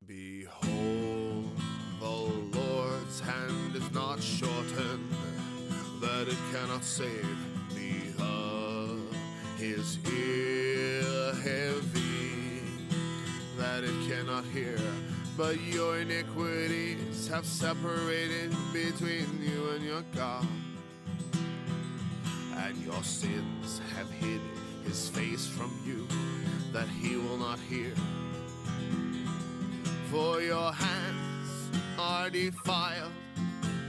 Behold, the Lord's hand is not shortened, that it cannot save, neither his ear heavy, that it cannot hear. But your iniquities have separated between you and your God, and your sins have hid his face from you, that he will not hear. For your hands are defiled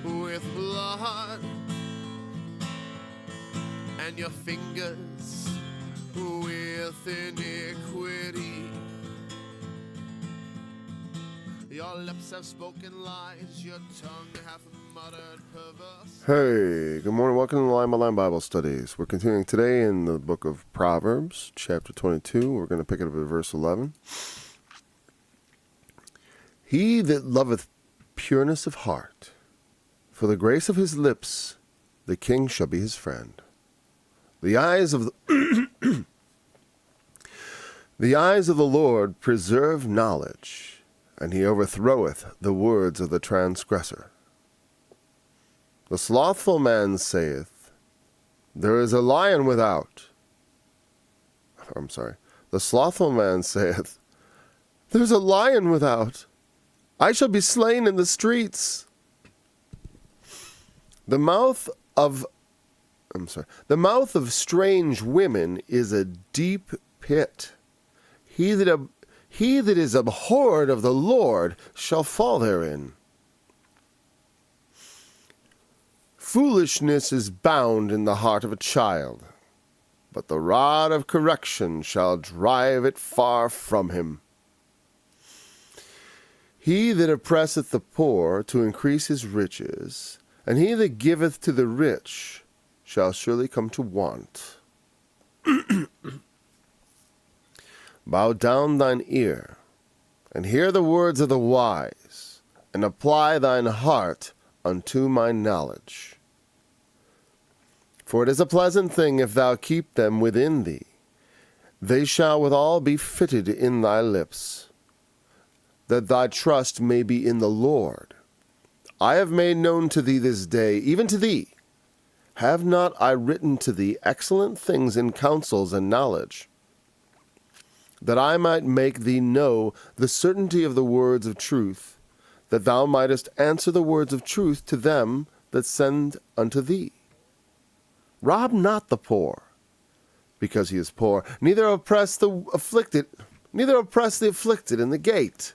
with blood, and your fingers with iniquity. Your lips have spoken lies, your tongue hath muttered perverse. Hey, good morning. Welcome to the Line by Line Bible Studies. We're continuing today in the book of Proverbs, chapter 22. We're going to pick it up at verse 11. He that loveth pureness of heart, for the grace of his lips, the king shall be his friend. The eyes of the Lord preserve knowledge, and he overthroweth the words of the transgressor. The slothful man saith, there is a lion without. The slothful man saith, there's a lion without. I shall be slain in the streets. The mouth of strange women is a deep pit. He that is abhorred of the Lord shall fall therein. Foolishness is bound in the heart of a child, but the rod of correction shall drive it far from him. He that oppresseth the poor to increase his riches, and he that giveth to the rich shall surely come to want. Bow down thine ear, and hear the words of the wise, and apply thine heart unto my knowledge. For it is a pleasant thing if thou keep them within thee. They shall withal be fitted in thy lips, that thy trust may be in the Lord. I have made known to thee this day, even to thee. Have not I written to thee excellent things in counsels and knowledge, that I might make thee know the certainty of the words of truth, that thou mightest answer the words of truth to them that send unto thee? Rob not the poor, because he is poor, neither oppress the afflicted in the gate.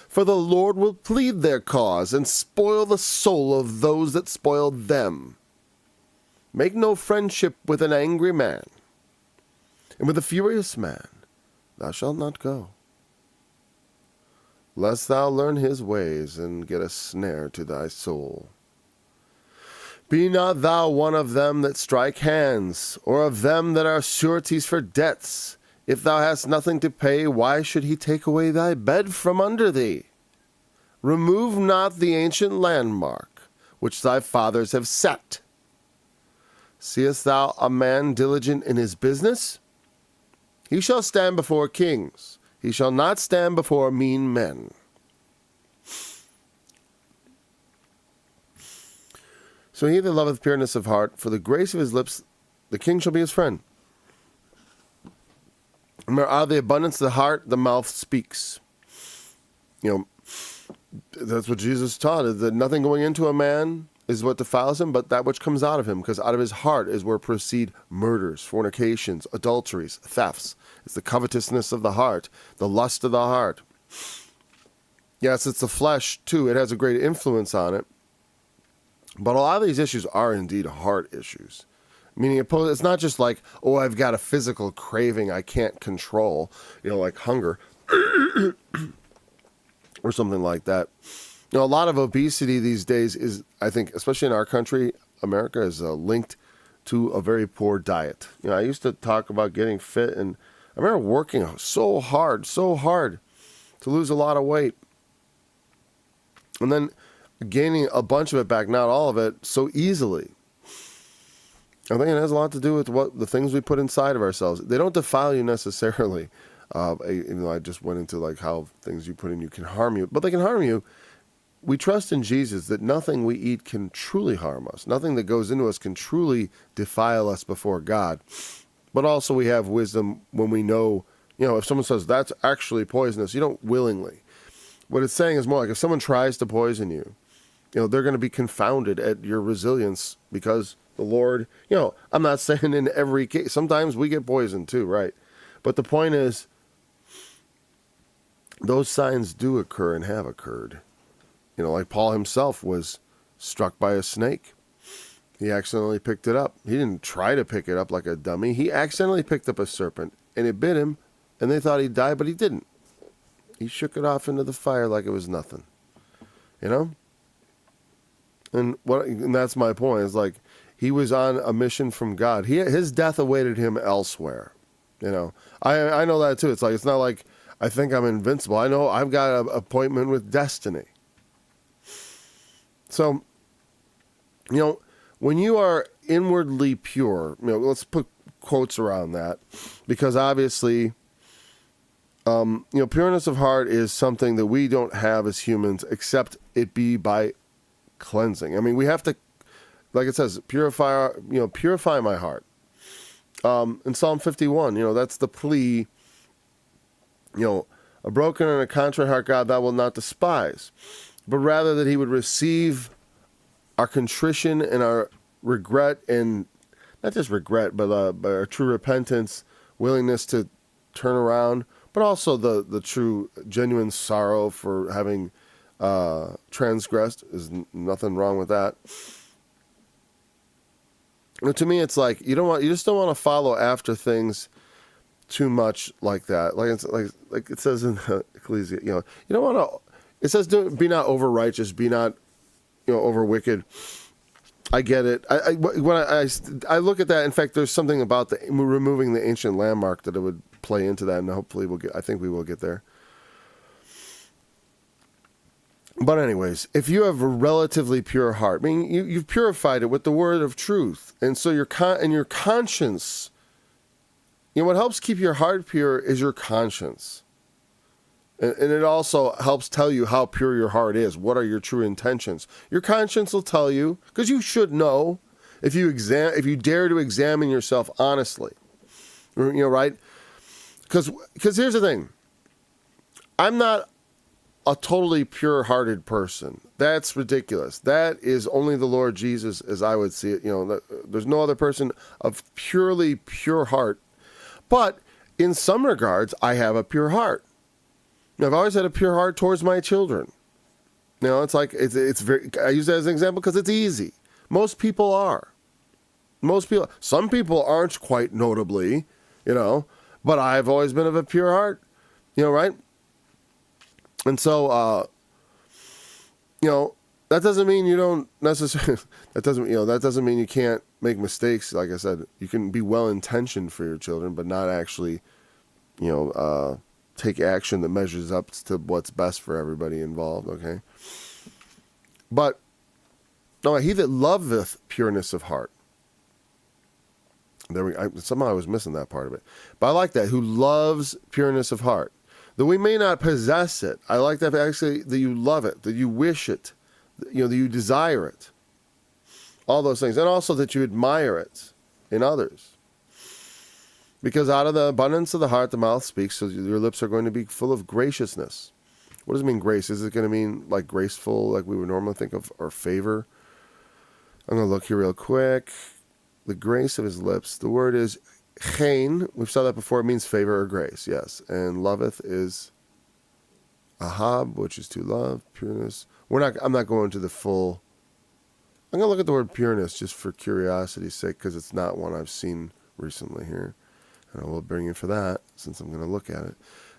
For the Lord will plead their cause, and spoil the soul of those that spoil them. Make no friendship with an angry man, and with a furious man thou shalt not go, lest thou learn his ways, and get a snare to thy soul. Be not thou one of them that strike hands, or of them that are sureties for debts. If thou hast nothing to pay, why should he take away thy bed from under thee? Remove not the ancient landmark, which thy fathers have set. Seest thou a man diligent in his business? He shall stand before kings. He shall not stand before mean men. So he that loveth pureness of heart, for the grace of his lips, the king shall be his friend. Remember, out of the abundance of the heart, the mouth speaks. That's what Jesus taught, is that nothing going into a man is what defiles him, but that which comes out of him, because out of his heart is where proceed murders, fornications, adulteries, thefts. It's the covetousness of the heart, the lust of the heart. Yes, it's the flesh, too. It has a great influence on it. But a lot of these issues are indeed heart issues. Meaning, it's not just like, oh, I've got a physical craving I can't control, like hunger, or something like that. A lot of obesity these days is, I think, especially in our country, America, is linked to a very poor diet. I used to talk about getting fit, and I remember working so hard to lose a lot of weight. And then gaining a bunch of it back, not all of it, so easily. I think it has a lot to do with what the things we put inside of ourselves. They don't defile you necessarily. Even though I just went into like how things you put in you can harm you, but they can harm you. We trust in Jesus that nothing we eat can truly harm us. Nothing that goes into us can truly defile us before God. But also we have wisdom when we know, if someone says that's actually poisonous, you don't willingly. What it's saying is more like if someone tries to poison you, they're going to be confounded at your resilience because the Lord, I'm not saying in every case. Sometimes we get poisoned too, right? But the point is, those signs do occur and have occurred. Like Paul himself was struck by a snake. He accidentally picked it up. He didn't try to pick it up like a dummy. He accidentally picked up a serpent, and it bit him, and they thought he'd die, but he didn't. He shook it off into the fire like it was nothing. And that's my point. Is like he was on a mission from God. His death awaited him elsewhere. I know that too. It's not like I think I'm invincible. I know I've got an appointment with destiny. So, when you are inwardly pure, let's put quotes around that, because obviously, pureness of heart is something that we don't have as humans, except it be by cleansing. I mean, we have to, like it says, purify my heart. In Psalm 51, that's the plea, a broken and a contrite heart, God, thou wilt not despise, but rather that he would receive our contrition and our regret, and not just regret, but our true repentance, willingness to turn around, but also the true, genuine sorrow for having transgressed. Is nothing wrong with that. And to me, it's like you just don't want to follow after things too much like that. Like it says in the Ecclesia, you don't want to. It says, "Be not over righteous, be not, over wicked." I get it. When I look at that. In fact, there's something about removing the ancient landmark that it would play into that, and hopefully I think we will get there. But anyways, if you have a relatively pure heart, meaning you've purified it with the word of truth, and so your conscience, what helps keep your heart pure is your conscience. And it also helps tell you how pure your heart is. What are your true intentions? Your conscience will tell you, because you should know if you dare to examine yourself honestly. Right? Because here's the thing. I'm not a totally pure-hearted person. That's ridiculous. That is only the Lord Jesus, as I would see it. There's no other person of purely pure heart. But in some regards, I have a pure heart. I've always had a pure heart towards my children. It's like it's very. I use that as an example because it's easy. Most people are. Some people aren't quite notably, but I've always been of a pure heart, right? And so, that doesn't mean you don't necessarily. That doesn't mean you can't make mistakes. Like I said, you can be well intentioned for your children, but not actually, take action that measures up to what's best for everybody involved, okay? But, no, he that loveth pureness of heart. Somehow I was missing that part of it. But I like that, who loves pureness of heart. Though we may not possess it, I like that actually, that you love it, that you wish it, that you desire it. All those things. And also that you admire it in others. Because out of the abundance of the heart, the mouth speaks, so your lips are going to be full of graciousness. What does it mean, grace? Is it going to mean like graceful, like we would normally think of, or favor? I'm going to look here real quick. The grace of his lips. The word is chen. We've saw that before. It means favor or grace, yes. And loveth is ahab, which is to love, pureness. I'm not going to the full. I'm going to look at the word pureness just for curiosity's sake, because it's not one I've seen recently here. And I will bring you for that, since I'm going to look at it.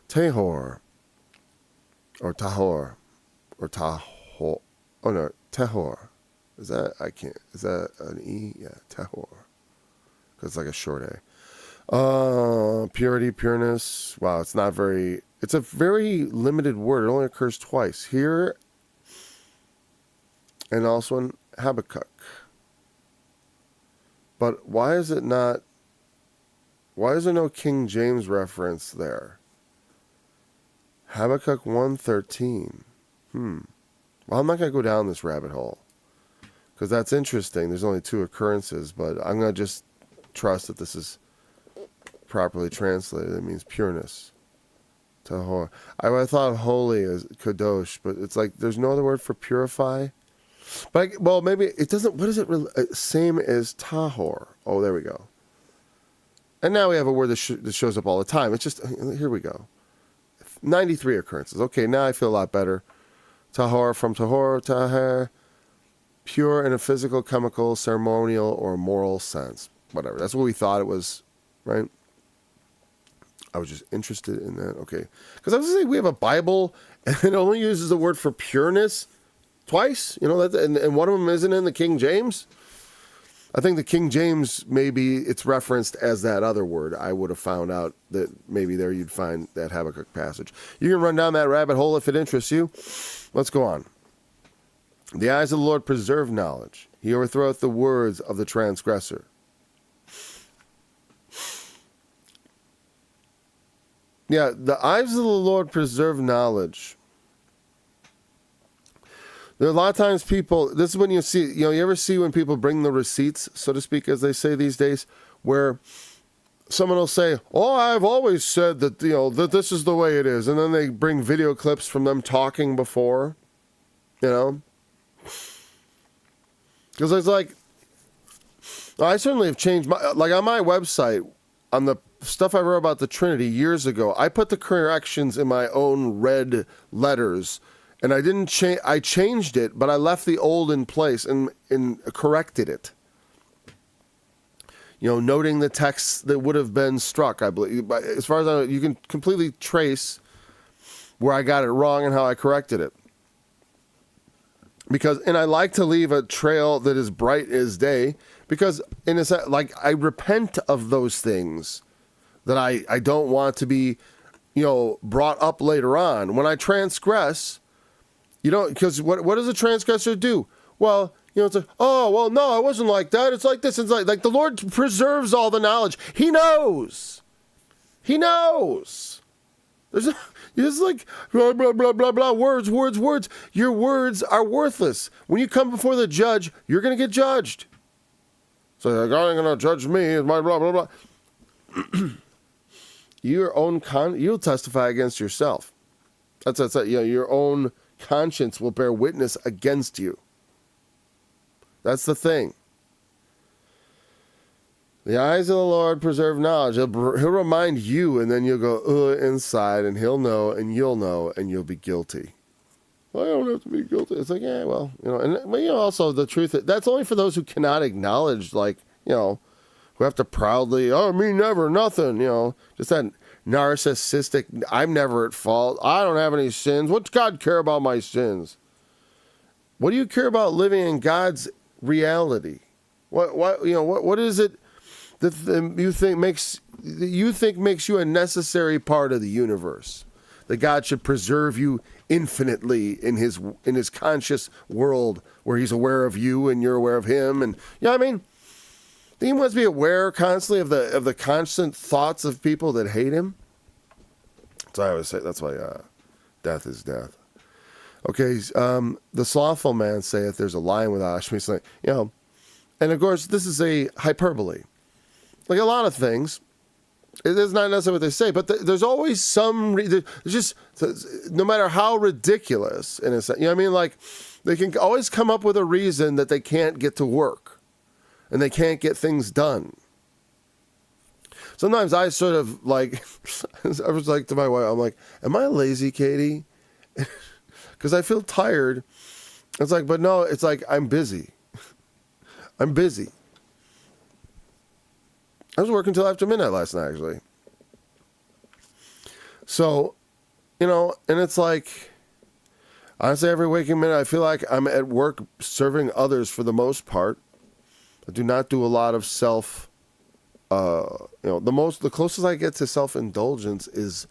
Tehor, or tahor, or tahor. Oh no, tehor. Is that an E? Yeah, tehor. Because it's like a short A. Purity, pureness. Wow, it's a very limited word. It only occurs twice. Here, and also in Habakkuk. But why is there no King James reference there? Habakkuk 1:13. Well, I'm not going to go down this rabbit hole because that's interesting. There's only 2 occurrences, but I'm going to just trust that this is properly translated. It means pureness. Tahor. I thought holy is kadosh, but it's like there's no other word for purify. But well, maybe it doesn't. What is it? Same as tahor. Oh, there we go. And now we have a word that shows up all the time. It's just, here we go. 93 occurrences. Okay, now I feel a lot better. Tahor, from tahor, taher, pure in a physical, chemical, ceremonial, or moral sense. Whatever. That's what we thought it was, right? I was just interested in that. Okay. Because I was going to say, we have a Bible, and it only uses the word for pureness twice. You know, and one of them isn't in the King James. I think the King James, maybe it's referenced as that other word. I would have found out that maybe there you'd find that Habakkuk passage. You can run down that rabbit hole if it interests you. Let's go on. The eyes of the Lord preserve knowledge. He overthroweth the words of the transgressor. Yeah, the eyes of the Lord preserve knowledge. There are a lot of times people, this is when you see, you ever see when people bring the receipts, so to speak, as they say these days, where someone will say, oh, I've always said that, that this is the way it is. And then they bring video clips from them talking before, Because it's like, I certainly have changed like on my website, on the stuff I wrote about the Trinity years ago, I put the corrections in my own red letters. And I didn't change. I changed it, but I left the old in place and corrected it. Noting the texts that would have been struck. I believe, as far as I know, you can completely trace where I got it wrong and how I corrected it. And I like to leave a trail that is bright as day, because in a sense, like, I repent of those things that I don't want to be, brought up later on when I transgress. Because what does a transgressor do? Well, it's like, oh, well, no, it wasn't like that. It's like this. It's like the Lord preserves all the knowledge. He knows. He knows. It's like blah, blah, blah, blah, blah, words. Your words are worthless. When you come before the judge, you're going to get judged. So God ain't going to judge me. My blah, blah, blah. You'll testify against yourself. That's your own conscience will bear witness against you. That's the thing. The eyes of the Lord preserve knowledge. He'll remind you, and then you'll go inside, and he'll know, and you'll be guilty. Well, I don't have to be guilty. It's like, yeah, well, also the truth, that's only for those who cannot acknowledge, who have to proudly, me never, nothing, just that narcissistic, I'm never at fault. I don't have any sins. What's God care about my sins? What do you care about living in God's reality? What is it that you think makes you a necessary part of the universe? That God should preserve you infinitely in his conscious world where he's aware of you and you're aware of him, and he wants to be aware constantly of the constant thoughts of people that hate him. So I always say that's why death is death. Okay, the slothful man saith, "There's a lion without ashmi." And of course this is a hyperbole. Like a lot of things, it is not necessarily what they say, but there's always some. There's just no matter how ridiculous, in a sense, like they can always come up with a reason that they can't get to work. And they can't get things done. Sometimes I sort of I was like to my wife, I'm like, am I lazy, Katie? Because I feel tired. It's like, but no, it's like, I'm busy. I'm busy. I was working till after midnight last night, actually. So, and it's like, honestly, every waking minute, I feel like I'm at work serving others for the most part. I do not do a lot of self, the closest I get to self-indulgence is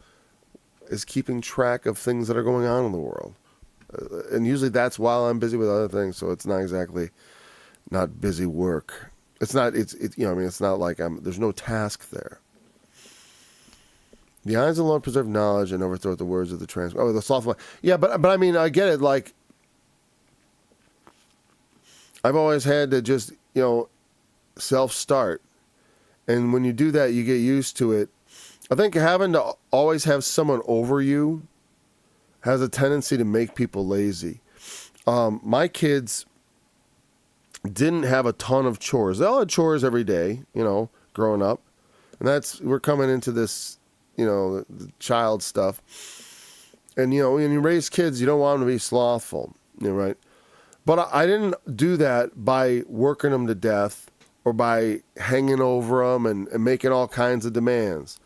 keeping track of things that are going on in the world. And usually that's while I'm busy with other things, so it's not exactly not busy work. It's not like there's no task there. The eyes of the Lord preserve knowledge and overthrow the words of the Oh, the slothful. Yeah, but I mean, I get it. Like, I've always had to just, self-start. And when you do that, you get used to it. I think having to always have someone over you has a tendency to make people lazy. My kids didn't have a ton of chores. They all had chores every day, growing up. And we're coming into this, the child stuff. And, when you raise kids, you don't want them to be slothful, right? But I didn't do that by working them to death or by hanging over them and making all kinds of demands.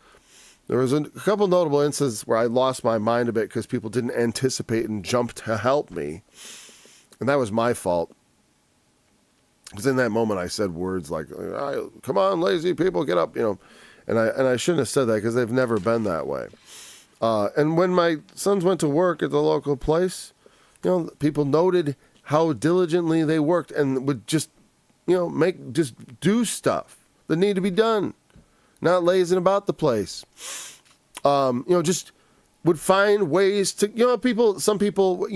There was a couple notable instances where I lost my mind a bit because people didn't anticipate and jump to help me. And that was my fault. Because in that moment I said words like, come on, lazy people, get up, And I shouldn't have said that because they've never been that way. And when my sons went to work at the local place, people noted how diligently they worked and would just, just do stuff that need to be done. Not lazing about the place. Just would find ways to, some people,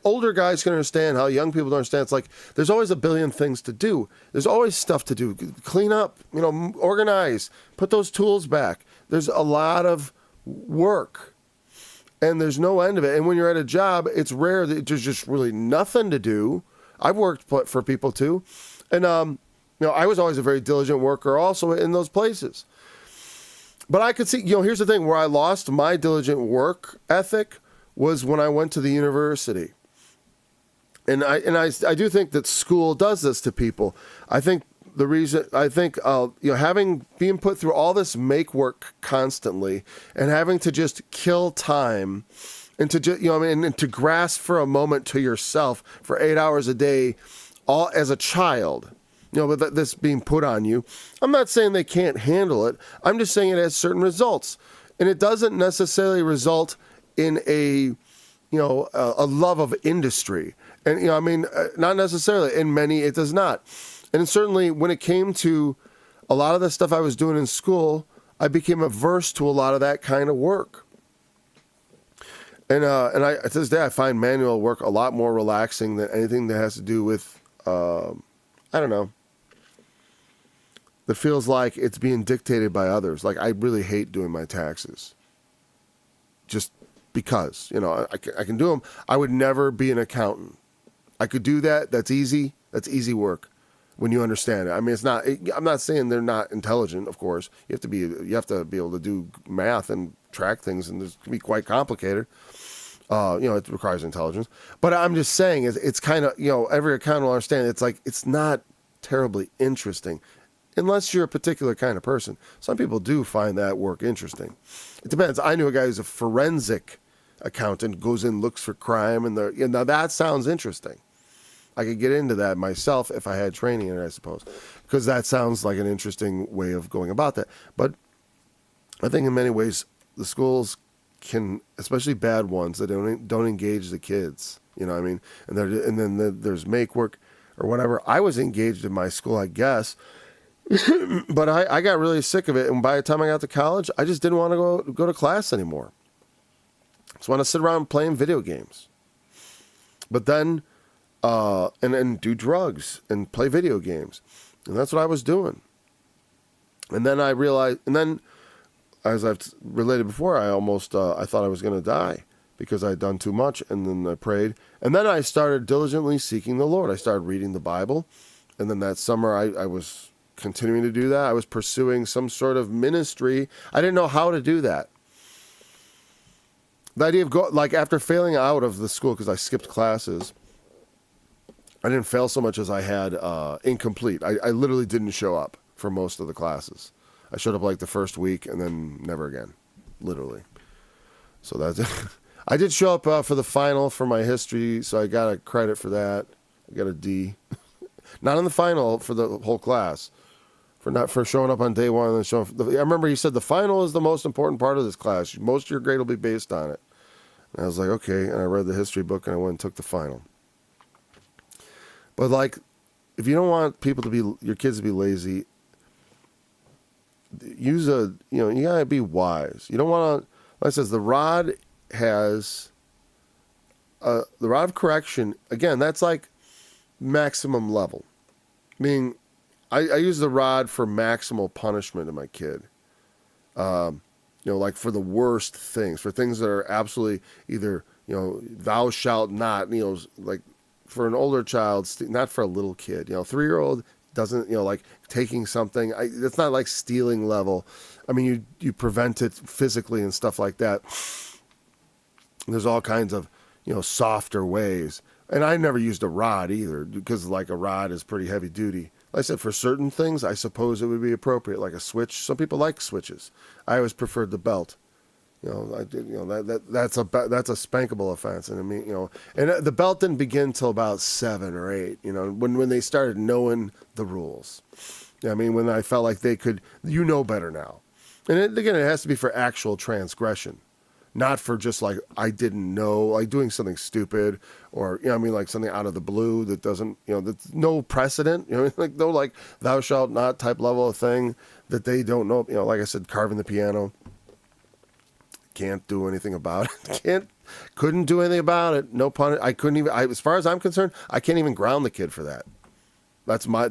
older guys can understand how young people don't understand. It's like, there's always a billion things to do. There's always stuff to do. Clean up, organize, put those tools back. There's a lot of work and there's no end of it. And when you're at a job, it's rare that there's just really nothing to do. I've worked for people too. And, I was always a very diligent worker also in those places. But I could see, here's the thing, where I lost my diligent work ethic was when I went to the university. And I do think that school does this to people. I think being put through all this make work constantly and having to just kill time and to just, and to grasp for a moment to yourself for 8 hours a day, all as a child. But this being put on you. I'm not saying they can't handle it. I'm just saying it has certain results. And it doesn't necessarily result in a love of industry. And, not necessarily. In many, it does not. And certainly when it came to a lot of the stuff I was doing in school, I became averse to a lot of that kind of work. And I to this day, I find manual work a lot more relaxing than anything that has to do with, that feels like it's being dictated by others. Like, I really hate doing my taxes. Just because, I can do them. I would never be an accountant. I could do that. That's easy. That's easy work when you understand it. I mean, I'm not saying they're not intelligent, of course. You have to be able to do math and track things, and it can be quite complicated. It requires intelligence. But I'm just saying it's kind of, every accountant will understand. It's like, it's not terribly interesting. Unless you're a particular kind of person. Some people do find that work interesting. It depends. I knew a guy who's a forensic accountant, goes in, looks for crime, and now that sounds interesting. I could get into that myself if I had training in it, I suppose, because that sounds like an interesting way of going about that. But I think in many ways, the schools can, especially bad ones that don't engage the kids. You know what I mean? And then there's make work or whatever. I was engaged in my school, I guess. But I got really sick of it, and by the time I got to college, I just didn't want to go to class anymore. I just want to sit around playing video games. But then, and do drugs and play video games, and that's what I was doing. And then I realized, as I've related before, I thought I was going to die because I had done too much, and then I prayed, and then I started diligently seeking the Lord. I started reading the Bible, and then that summer I was continuing to do that. I was pursuing some sort of ministry. I didn't know how to do that. The idea of after failing out of the school because I skipped classes, I didn't fail so much as I had incomplete. I literally didn't show up for most of the classes. I showed up like the first week and then never again, literally. So that's it. I did show up for the final for my history, so I got a credit for that. I got a D. Not in the final for the whole class. For showing up on day one and then showing. I remember he said the final is the most important part of this class. Most of your grade will be based on it. And I was like, okay. And I read the history book and I went and took the final. But if you don't want your kids to be lazy, you gotta be wise. You don't want to Like it says the rod has the rod of correction. Again, that's like maximum level. Meaning, I use the rod for maximal punishment of my kid. Like for the worst things, for things that are absolutely either, thou shalt not, like for an older child, not for a little kid. 3-year-old doesn't, like taking something. It's not like stealing level. I mean, you prevent it physically and stuff like that. There's all kinds of, softer ways. And I never used a rod either, because like a rod is pretty heavy duty. Like I said, for certain things, I suppose it would be appropriate, like a switch. Some people like switches. I always preferred the belt. That's a spankable offense, and I mean, and the belt didn't begin till about 7 or 8. When they started knowing the rules. I mean, when I felt like they could, better now, and again, it has to be for actual transgression. Not for just like, I didn't know, like doing something stupid or, like something out of the blue that doesn't, that's no precedent, like no, like thou shalt not type level of thing that they don't know, like I said, carving the piano. Can't do anything about it. Couldn't do anything about it. No pun. I couldn't even, as far as I'm concerned, I can't even ground the kid for that. That's why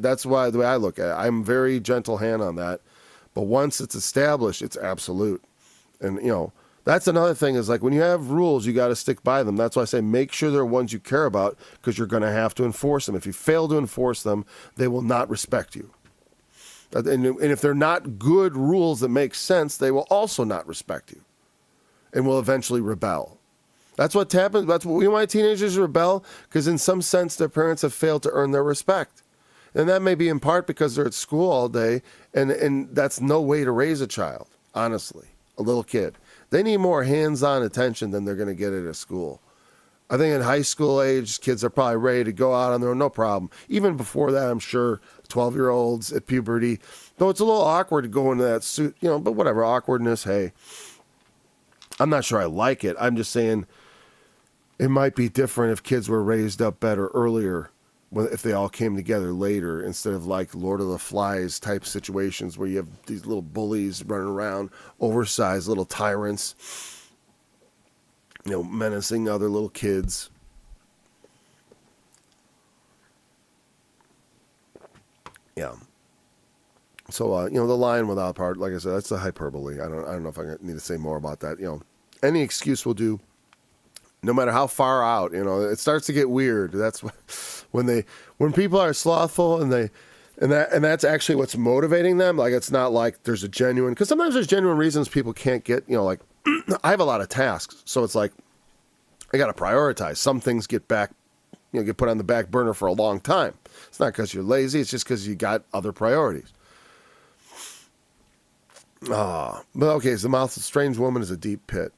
the way I look at it. I'm very gentle hand on that. But once it's established, it's absolute. And, that's another thing is like when you have rules, you got to stick by them. That's why I say make sure they're ones you care about because you're going to have to enforce them. If you fail to enforce them, they will not respect you. And if they're not good rules that make sense, they will also not respect you and will eventually rebel. That's what happens. That's why teenagers rebel, because in some sense their parents have failed to earn their respect. And that may be in part because they're at school all day, and that's no way to raise a child, honestly, a little kid. They need more hands-on attention than they're going to get at a school. I think in high school age, kids are probably ready to go out on their own, no problem. Even before that, I'm sure 12-year-olds at puberty, though it's a little awkward to go into that suit, but whatever, awkwardness, hey. I'm not sure I like it. I'm just saying it might be different if kids were raised up better earlier, if they all came together later, instead of like Lord of the Flies type situations where you have these little bullies running around, oversized little tyrants, menacing other little kids. Yeah. So, the line without part, like I said, that's a hyperbole. I don't know if I need to say more about that. Any excuse will do. No matter how far out, it starts to get weird. That's when people are slothful and that's actually what's motivating them. Like, it's not like there's a genuine, because sometimes there's genuine reasons people can't get, like, I have a lot of tasks. So it's like, I got to prioritize. Some things get put on the back burner for a long time. It's not because you're lazy. It's just because you got other priorities. But okay, so the mouth of a strange woman is a deep pit.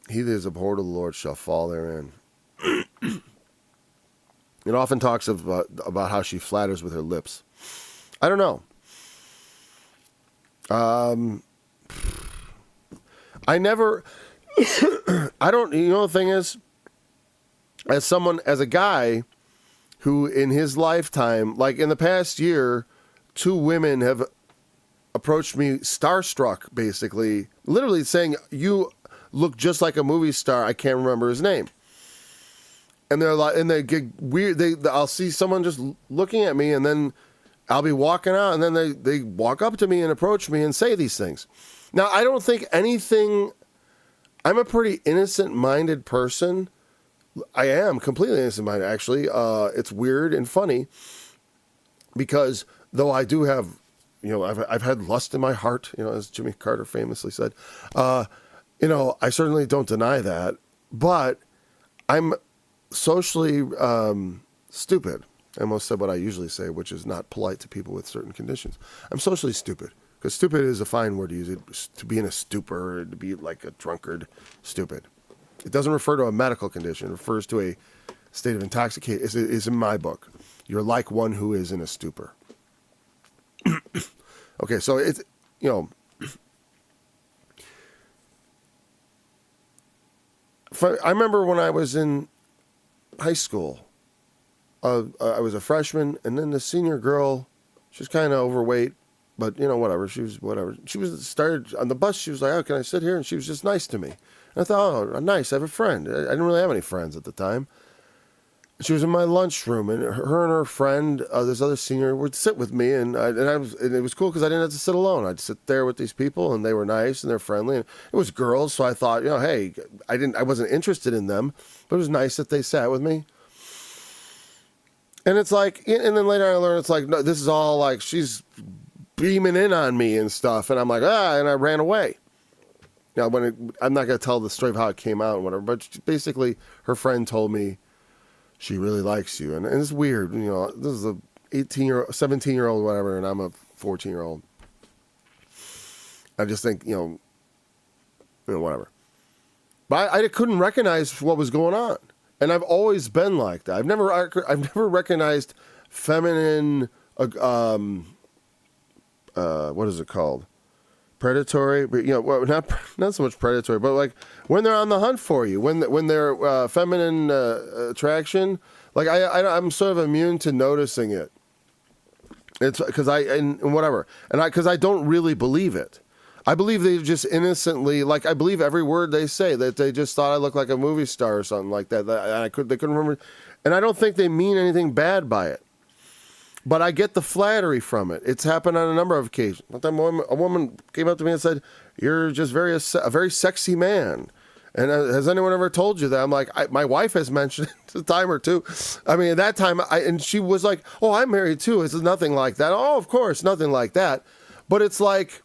He that is abhorred of the Lord shall fall therein. It often talks about how she flatters with her lips. I don't know. I never, I don't, the thing is, as a guy who in his lifetime, like in the past year, 2 women have approached me starstruck, basically, literally saying, you look just like a movie star. I can't remember his name. And they're like, and they get weird. I'll see someone just looking at me, and then I'll be walking out, and then they walk up to me and approach me and say these things. Now, I don't think anything. I'm a pretty innocent-minded person. I am completely innocent-minded, actually. It's weird and funny because though I do have, I've had lust in my heart, as Jimmy Carter famously said. I certainly don't deny that, but I'm socially stupid. I almost said what I usually say, which is not polite to people with certain conditions. I'm socially stupid, because stupid is a fine word to use. It to be in a stupor, to be like a drunkard, stupid. It doesn't refer to a medical condition. It refers to a state of intoxication. Is in my book. You're like one who is in a stupor. Okay, so it's, I remember when I was in high school, I was a freshman, and then the senior girl, she's kind of overweight, But, whatever. She was whatever. She was started on the bus. She was like, "Oh, can I sit here?" And she was just nice to me. And I thought, "Oh, nice. I have a friend." I didn't really have any friends at the time. She was in my lunchroom, and her and her friend, this other senior, would sit with me, and it was cool because I didn't have to sit alone. I'd sit there with these people, and they were nice and they're friendly. And it was girls, so I thought, hey, I wasn't interested in them, but it was nice that they sat with me. And it's like, and then later I learned it's like, no, this is all like she's beaming in on me and stuff, and I'm like, and I ran away. I'm not going to tell the story of how it came out and whatever, but basically her friend told me she really likes you. And it's weird, this is a 17-year-old, whatever, and I'm a 14-year-old. I just think, whatever. But I couldn't recognize what was going on. And I've always been like that. I've never recognized feminine, what is it called? Predatory, but not so much predatory, but like when they're on the hunt for you, when they're feminine attraction, like I'm sort of immune to noticing it. It's because whatever, and because I don't really believe it. I believe they just innocently, like I believe every word they say, that they just thought I looked like a movie star or something like that. They couldn't remember, and I don't think they mean anything bad by it. But I get the flattery from it. It's happened on a number of occasions. One time a woman came up to me and said, "You're just a very sexy man." And has anyone ever told you that? I'm like, my wife has mentioned it a time or two. I mean, at that time, and she was like, "Oh, I'm married too. It's nothing like that." Oh, of course, nothing like that. But it's like,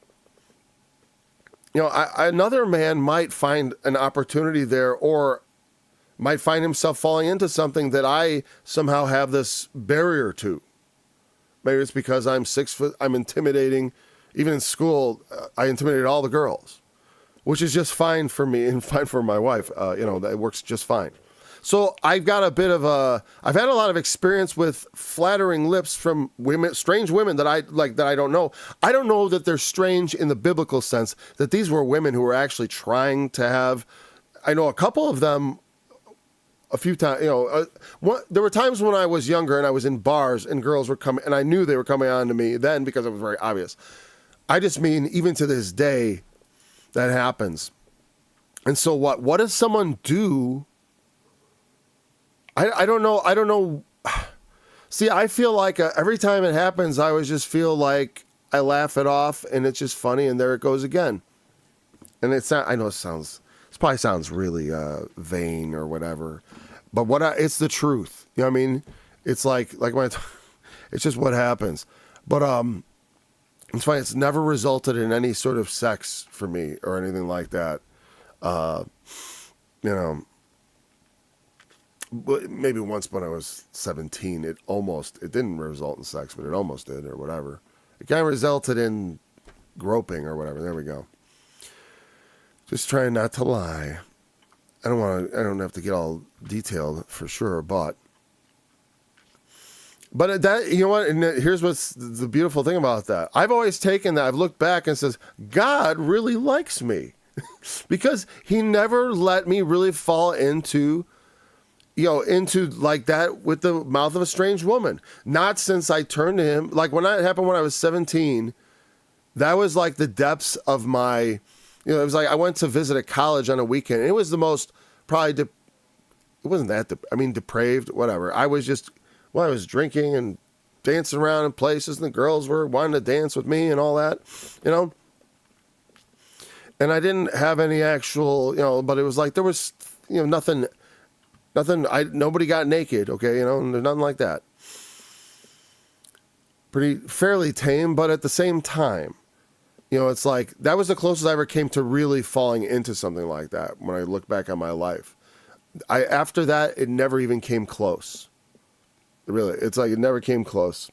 another man might find an opportunity there, or might find himself falling into something that I somehow have this barrier to. Maybe it's because I'm 6 foot, I'm intimidating. Even in school, I intimidated all the girls, which is just fine for me and fine for my wife. That works just fine. So I've got I've had a lot of experience with flattering lips from women, strange women that I don't know. I don't know that they're strange in the biblical sense, that these were women who were actually trying to have, I know a couple of them a few times, there were times when I was younger and I was in bars and girls were coming, and I knew they were coming on to me then because it was very obvious. I just mean, even to this day, that happens. And so what does someone do? I don't know. I don't know. See, I feel like every time it happens, I always just feel like I laugh it off and it's just funny, and there it goes again. And it's not, I know it probably sounds really vain or whatever, but it's the truth. You know what I mean? It's like when it's just what happens. But it's funny. It's never resulted in any sort of sex for me or anything like that. Maybe once when I was 17, it didn't result in sex, but it almost did, or whatever. It kind of resulted in groping or whatever. There we go. Just trying not to lie. I don't have to get all detailed for sure, but that, you know what? And here's what's the beautiful thing about that. I've always taken that. I've looked back and says, God really likes me because he never let me really fall into like that with the mouth of a strange woman. Not since I turned to him. Like when that happened when I was 17, that was like the depths of my, it was like I went to visit a college on a weekend. And it was the most probably, it wasn't that, depraved, whatever. I was just, I was drinking and dancing around in places, and the girls were wanting to dance with me and all that, And I didn't have any actual, but it was like there was, nothing. Nobody got naked, okay, nothing like that. Fairly tame, but at the same time, it's like that was the closest I ever came to really falling into something like that. When I look back on my life, after that, it never even came close. Really, it's like it never came close.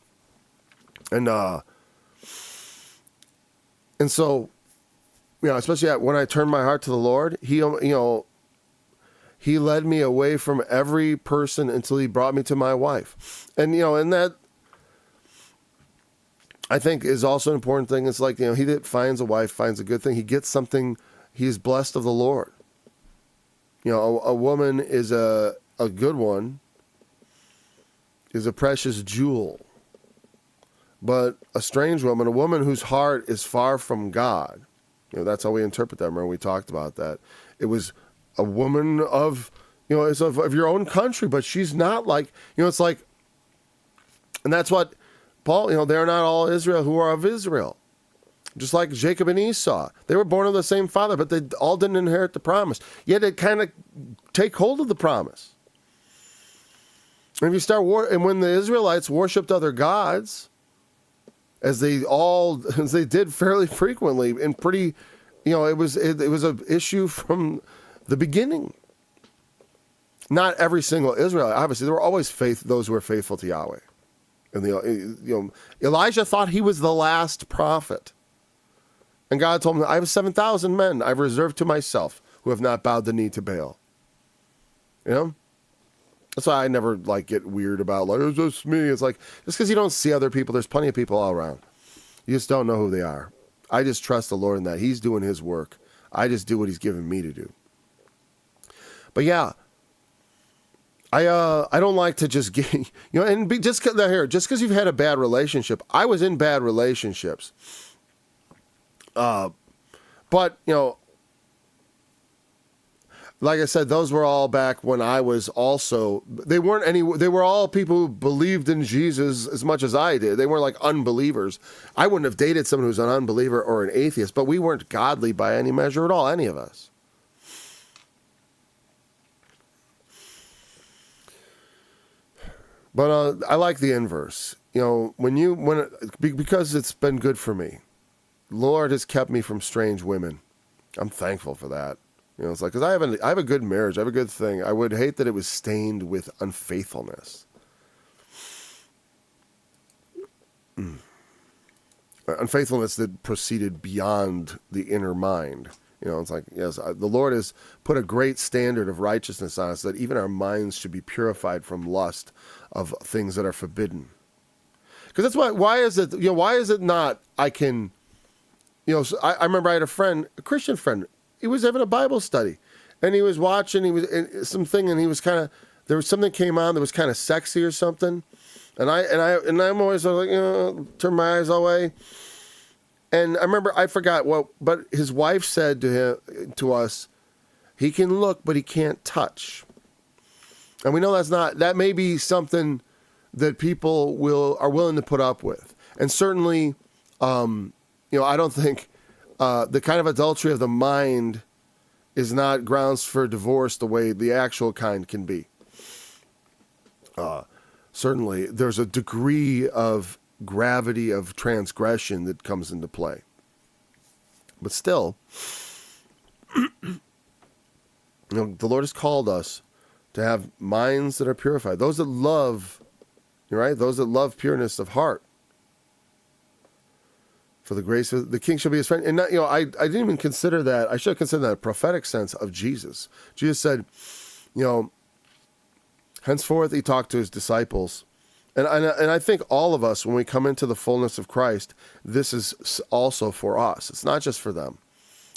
And so, especially when I turned my heart to the Lord, He led me away from every person until he brought me to my wife. And, and that, I think, is also an important thing. It's like, he that finds a wife finds a good thing. He gets something. He is blessed of the Lord. A woman is a good one, is a precious jewel. but a strange woman, a woman whose heart is far from God. That's how we interpret that. Remember, we talked about that. It was a woman of, it's of your own country, but she's not like, it's like, and that's what Paul, they're not all Israel who are of Israel. Just like Jacob and Esau. They were born of the same father, but they all didn't inherit the promise. Yet they kind of take hold of the promise. And if you start and when the Israelites worshipped other gods, as they did fairly frequently, and pretty, it was an issue from the beginning. Not every single Israelite, obviously, there were always those who were faithful to Yahweh. And Elijah thought he was the last prophet. And God told him, I have 7,000 men I've reserved to myself who have not bowed the knee to Baal. That's why I never get weird about it's just me. It's like, just because you don't see other people, there's plenty of people all around. You just don't know who they are. I just trust the Lord in that. He's doing his work. I just do what he's given me to do. But yeah, I don't like to just get, and just because you've had a bad relationship. I was in bad relationships. But, like I said, those were all back when I was also, they were all people who believed in Jesus as much as I did. They weren't like unbelievers. I wouldn't have dated someone who's an unbeliever or an atheist, but we weren't godly by any measure at all, any of us. But I like the inverse. Because it's been good for me. Lord has kept me from strange women. I'm thankful for that. It's like, because I have a good marriage. I have a good thing. I would hate that it was stained with unfaithfulness. Unfaithfulness that proceeded beyond the inner mind. It's like, yes, the Lord has put a great standard of righteousness on us, that even our minds should be purified from lust of things that are forbidden. Because that's why is it not, I can, I remember I had a Christian friend. He was having a Bible study, and he was watching. He was something, and he was kind of, there was something came on that was kind of sexy or something, and I'm always like, turn my eyes away. And I remember, I forgot what, but his wife said to us, he can look, but he can't touch. And we know that may be something that people are willing to put up with, and certainly, I don't think the kind of adultery of the mind is not grounds for divorce the way the actual kind can be. Certainly, there's a degree of gravity of transgression that comes into play. But still, the Lord has called us to have minds that are purified. Those that love, right? Those that love pureness of heart. For the grace of the king shall be his friend. And I didn't even consider that. I should have considered that a prophetic sense of Jesus. Jesus said, henceforth he talked to his disciples. And I think all of us, when we come into the fullness of Christ, this is also for us. It's not just for them.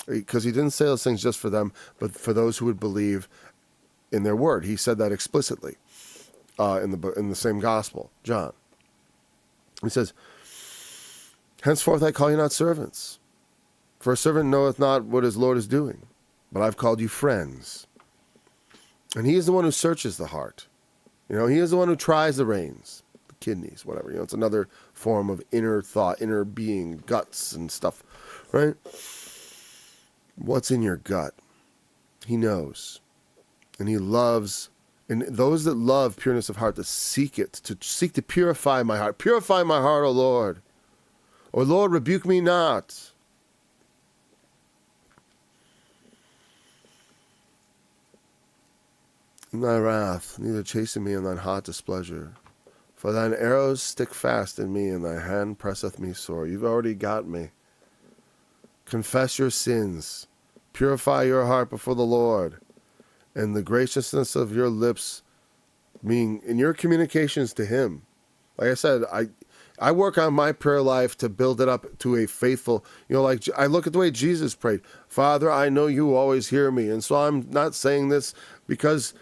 Because he didn't say those things just for them, but for those who would believe in their word. He said that explicitly in the same gospel, John. He says, henceforth I call you not servants, for a servant knoweth not what his Lord is doing, but I've called you friends. And he is the one who searches the heart. He is the one who tries the reins, the kidneys, whatever. It's another form of inner thought, inner being, guts and stuff, right? What's in your gut? He knows. And he loves, and those that love pureness of heart, to seek to purify my heart. Purify my heart, O Lord. O Lord, rebuke me not. In thy wrath, neither chasten me in thine hot displeasure. For thine arrows stick fast in me, and thy hand presseth me sore. You've already got me. Confess your sins. Purify your heart before the Lord. And the graciousness of your lips, meaning in your communications to him. Like I said, I work on my prayer life to build it up to a faithful, like I look at the way Jesus prayed. Father, I know you always hear me. And so I'm not saying this because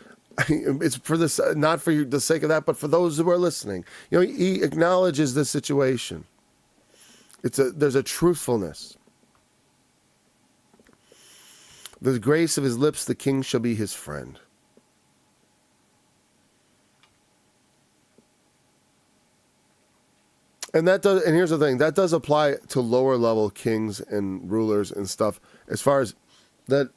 it's for this, not for the sake of that, but for those who are listening. He acknowledges the situation. There's a truthfulness. The grace of his lips, the king shall be his friend. And here's the thing, that does apply to lower level kings and rulers and stuff, as far as that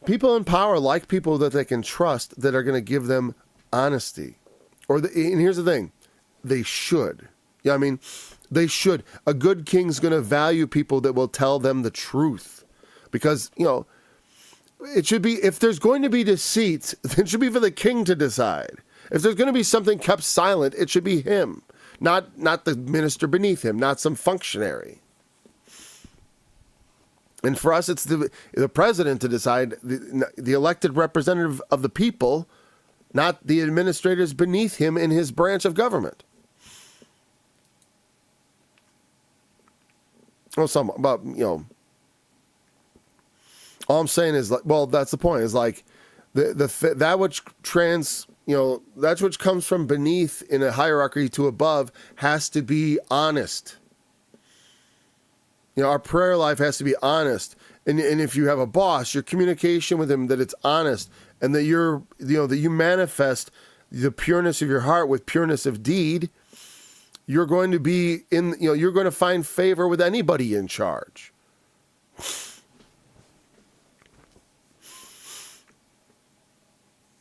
people in power like people that they can trust, that are going to give them honesty. And here's the thing, they should. Yeah, I mean, they should. A good king's going to value people that will tell them the truth. Because, it should be, if there's going to be deceit, it should be for the king to decide. If there's going to be something kept silent, it should be him. Not the minister beneath him, not some functionary. And for us, it's the president to decide, the elected representative of the people, not the administrators beneath him in his branch of government. Well, all I'm saying is, that's the point. Is like that which comes from beneath in a hierarchy to above has to be honest. Our prayer life has to be honest. And if you have a boss, your communication with him, that it's honest, and that that you manifest the pureness of your heart with pureness of deed, you're going to be you're going to find favor with anybody in charge.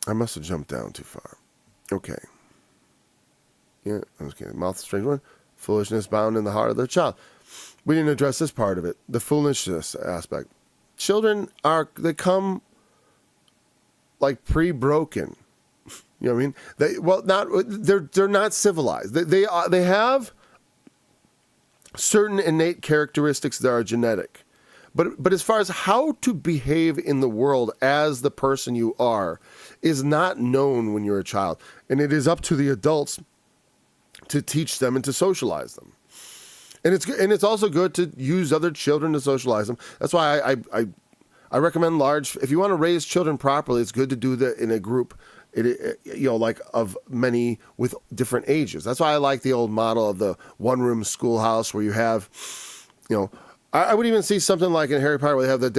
I must have jumped down too far. Okay. Yeah, okay. Mouth strange one. Foolishness bound in the heart of their child. We didn't address this part of it. The foolishness aspect. Children they come like pre-broken. You know what I mean? They're not civilized. They have certain innate characteristics that are genetic. But as far as how to behave in the world as the person you are is not known when you're a child. And it is up to the adults to teach them and to socialize them. And it's also good to use other children to socialize them. That's why I recommend if you want to raise children properly, it's good to do that in a group, like of many with different ages. That's why I like the old model of the one-room schoolhouse where you have, I would even see something like in Harry Potter where they have the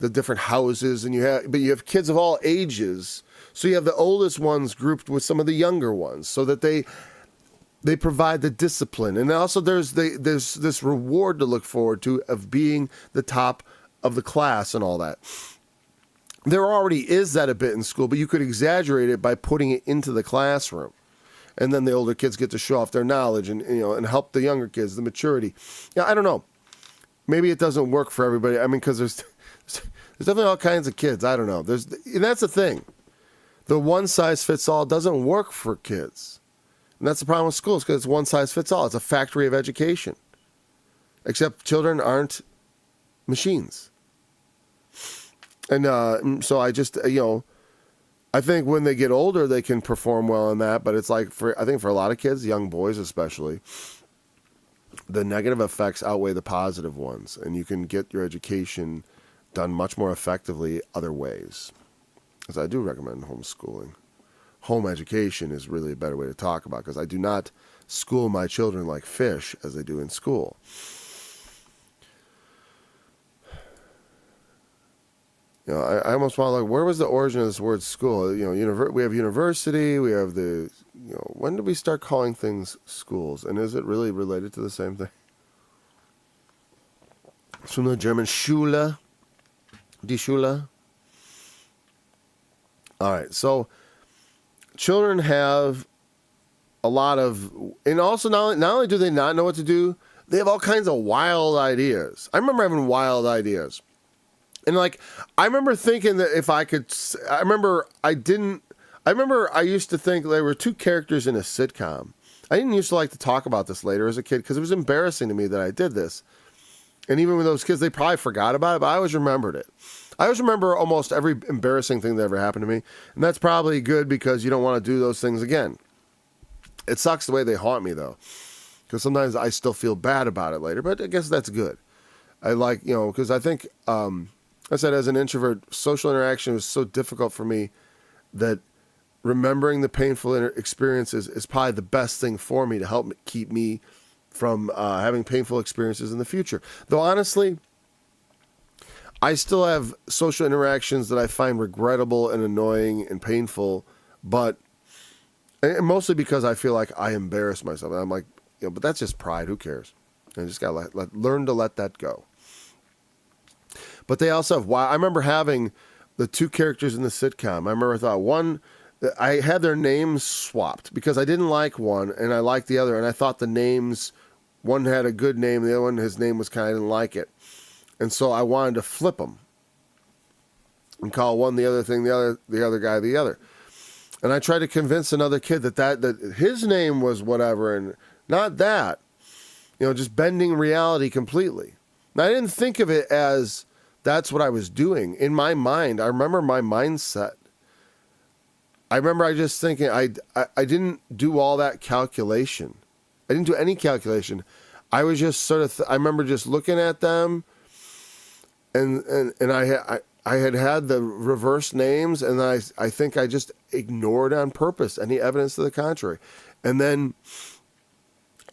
different houses, and you have kids of all ages. So you have the oldest ones grouped with some of the younger ones, so that they provide the discipline. And also there's this reward to look forward to of being the top of the class and all that. There already is that a bit in school, but you could exaggerate it by putting it into the classroom. And then the older kids get to show off their knowledge and help the younger kids, the maturity. I don't know. Maybe it doesn't work for everybody. I mean, because there's definitely all kinds of kids. I don't know. And that's the thing. The one size fits all doesn't work for kids. And that's the problem with schools, because it's one size fits all. It's a factory of education. Except children aren't machines. And so I just, I think when they get older, they can perform well in that. But it's like, I think for a lot of kids, young boys especially, the negative effects outweigh the positive ones. And you can get your education done much more effectively other ways. Because I do recommend homeschooling. Home education is really a better way to talk about, because I do not school my children like fish as they do in school. I almost want to look, where was the origin of this word school? We have university, we have when did we start calling things schools? And is it really related to the same thing? It's from the German Schule, die Schule. All right, so children have a lot of, and also not only do they not know what to do, they have all kinds of wild ideas. I remember having wild ideas. And I remember thinking that if I could, I remember I used to think there were two characters in a sitcom. I didn't used to like to talk about this later as a kid because it was embarrassing to me that I did this. And even with those kids, they probably forgot about it, but I always remembered it. I always remember almost every embarrassing thing that ever happened to me. And that's probably good because you don't want to do those things again. It sucks the way they haunt me, though, because sometimes I still feel bad about it later, but I guess that's good. I because I think, I said as an introvert, social interaction was so difficult for me that remembering the painful experiences is probably the best thing for me to help keep me from having painful experiences in the future. Though honestly, I still have social interactions that I find regrettable and annoying and painful, but and mostly because I feel like I embarrass myself. And I'm like, but that's just pride. Who cares? And I just got to learn to let that go. But they also have, I remember having the two characters in the sitcom. I remember I thought one, I had their names swapped because I didn't like one and I liked the other. And I thought the names, one had a good name, the other one, his name was kind of, I didn't like it. And so I wanted to flip them and call one the other thing, the other guy the other. And I tried to convince another kid that his name was whatever and not that. Just bending reality completely. And I didn't think of it as that's what I was doing. In my mind, I remember my mindset. I remember I just thinking, I didn't do all that calculation. I didn't do any calculation. I was just sort of, I remember just looking at them and I had the reverse names, and I think I just ignored on purpose any evidence to the contrary. And then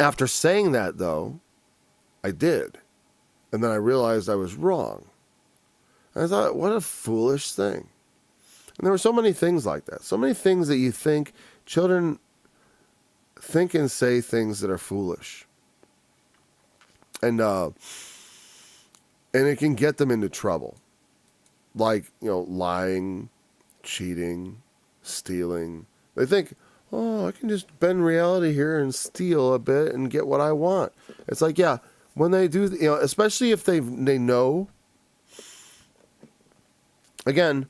after saying that, though, I did. And then I realized I was wrong. And I thought, what a foolish thing. And there were so many things like that. So many things that you think children think and say things that are foolish. And it can get them into trouble. Like, lying, cheating, stealing. They think, I can just bend reality here and steal a bit and get what I want. It's like, yeah, when they do, especially if they know. Again,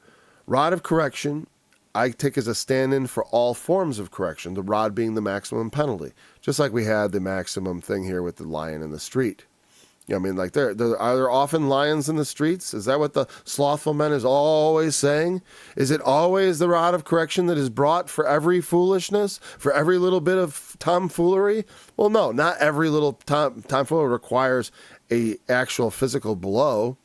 rod of correction, I take as a stand-in for all forms of correction, the rod being the maximum penalty. Just like we had the maximum thing here with the lion in the street. Are there often lions in the streets? Is that what the slothful man is always saying? Is it always the rod of correction that is brought for every foolishness, for every little bit of tomfoolery? Well, no, not every little tomfoolery requires a actual physical blow.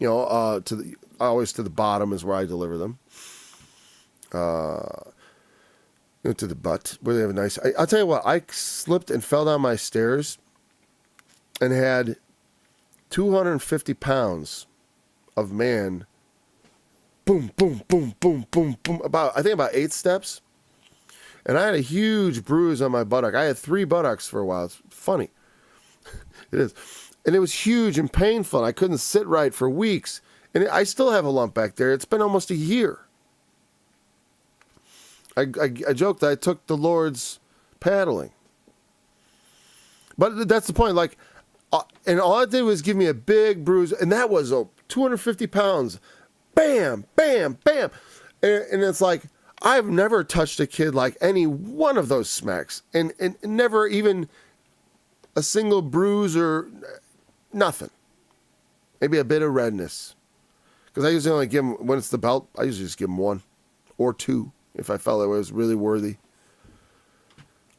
Always to the bottom is where I deliver them. To the butt, where they have a nice. I'll tell you what, I slipped and fell down my stairs and had 250 pounds of man, boom, boom, boom, boom, boom, boom, I think about 8 steps. And I had a huge bruise on my buttock. I had 3 buttocks for a while. It's funny. It is. And it was huge and painful. And I couldn't sit right for weeks. And I still have a lump back there. It's been almost a year. I joked that I took the Lord's paddling. But that's the point. And all it did was give me a big bruise, and that was 250 pounds. Bam, bam, bam. And it's like, I've never touched a kid like any one of those smacks, and never even a single bruise or nothing. Maybe a bit of redness. Because I usually only give them, when it's the belt, I usually just give them 1 or 2 if I felt it was really worthy.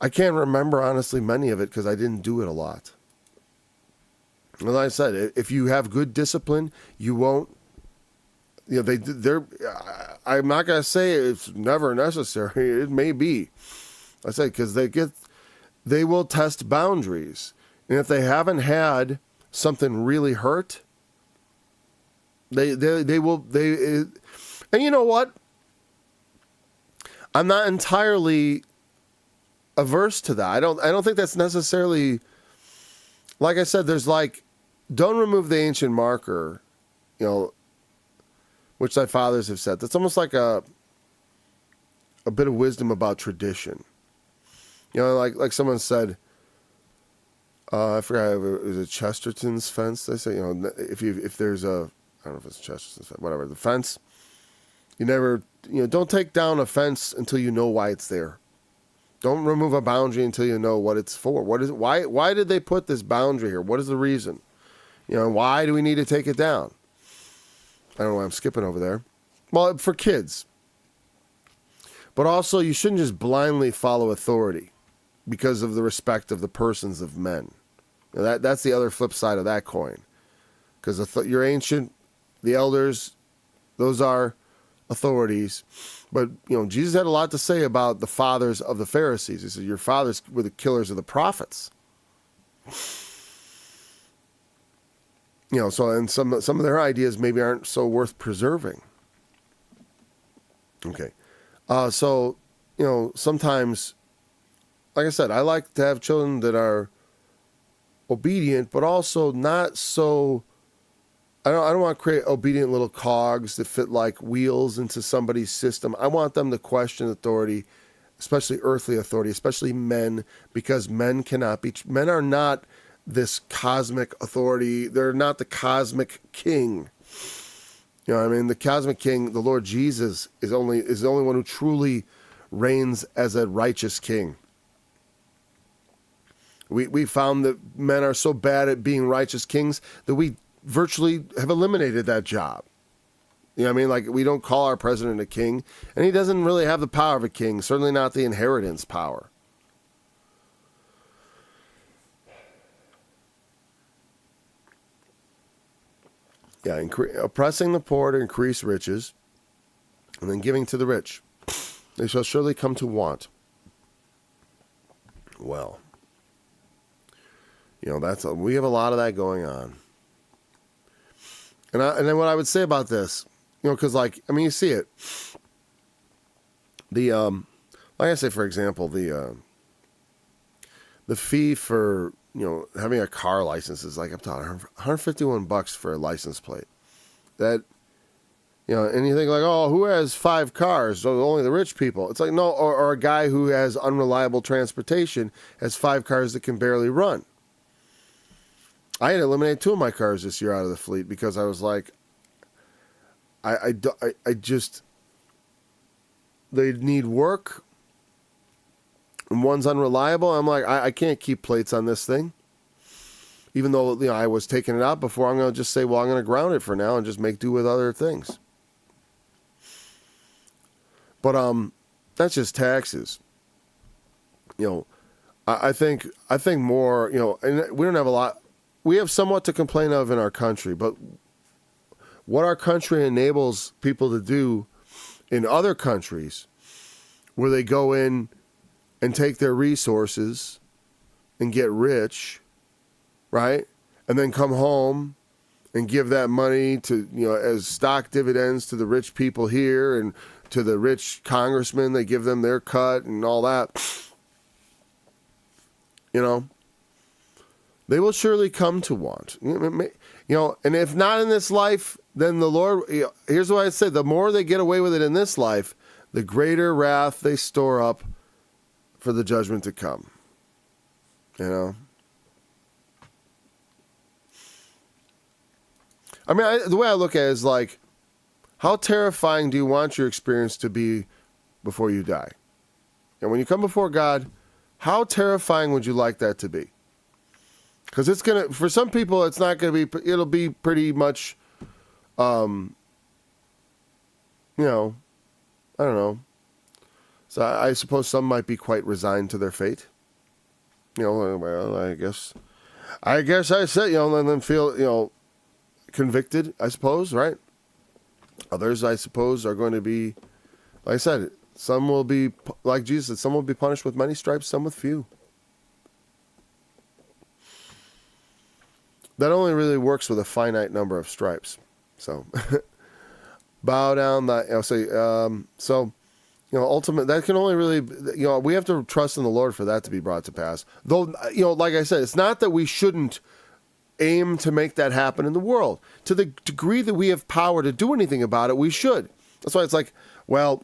I can't remember, honestly, many of it because I didn't do it a lot. And like I said, if you have good discipline, you won't. I'm not gonna say it's never necessary. It may be. I say because they will test boundaries, and if they haven't had something really hurt, they will. And you know what? I'm not entirely averse to that. I don't think that's necessarily. Like I said, there's don't remove the ancient marker, which thy fathers have said. That's almost like a bit of wisdom about tradition. Like someone said, I forgot if it was a Chesterton's fence. They say, if there's a, I don't know if it's Chesterton's fence, whatever, the fence, you never, don't take down a fence until you know why it's there. Don't remove a boundary until you know what it's for. Why did they put this boundary here? What is the reason? Why do we need to take it down? I don't know why I'm skipping over there. Well, for kids. But also, you shouldn't just blindly follow authority because of the respect of the persons of men. That's the other flip side of that coin. Because you're ancient, the elders, those are authorities. But, Jesus had a lot to say about the fathers of the Pharisees. He said, your fathers were the killers of the prophets. And some of their ideas maybe aren't so worth preserving. Okay. Sometimes, like I said, I like to have children that are obedient, but also not so. I don't want to create obedient little cogs that fit like wheels into somebody's system. I want them to question authority, especially earthly authority, especially men, because men are not this cosmic authority. They're not the cosmic king. You know what I mean? The cosmic king, the Lord Jesus, is the only one who truly reigns as a righteous king. We found that men are so bad at being righteous kings that we virtually have eliminated that job. You know what I mean? Like, we don't call our president a king, and he doesn't really have the power of a king, certainly not the inheritance power. Yeah, oppressing the poor to increase riches, and then giving to the rich. They shall surely come to want. Well, we have a lot of that going on. And then what I would say about this, because you see it. The like I say, for example, the fee for having a car license is like, I'm talking $151 for a license plate. That and you think like, oh, who has 5 cars? So only the rich people. It's like, no, or a guy who has unreliable transportation has 5 cars that can barely run. I had to eliminate 2 of my cars this year out of the fleet because I was like, I just, they need work, and one's unreliable. I'm like, I can't keep plates on this thing. Even though I was taking it out before, I'm going to just say, well, I'm going to ground it for now and just make do with other things. But that's just taxes. I think more. And we don't have a lot. We have somewhat to complain of in our country, but what our country enables people to do in other countries, where they go in and take their resources and get rich, right? And then come home and give that money to, as stock dividends to the rich people here and to the rich congressmen. They give them their cut and all that. They will surely come to want. And if not in this life, then the Lord, here's what I say, the more they get away with it in this life, the greater wrath they store up for the judgment to come. The way I look at it is like, how terrifying do you want your experience to be before you die? And when you come before God, how terrifying would you like that to be? Because for some people, it's not going to be, it'll be pretty much, I don't know. So I suppose some might be quite resigned to their fate. Well, I guess I said, and then feel, convicted, I suppose, right? Others, I suppose, are going to be, like I said, some will be, like Jesus said, some will be punished with many stripes, some with few. That only really works with a finite number of stripes. So, bow down. Ultimate, that can only really, we have to trust in the Lord for that to be brought to pass. Though, like I said, it's not that we shouldn't aim to make that happen in the world. To the degree that we have power to do anything about it, we should. That's why it's like, well,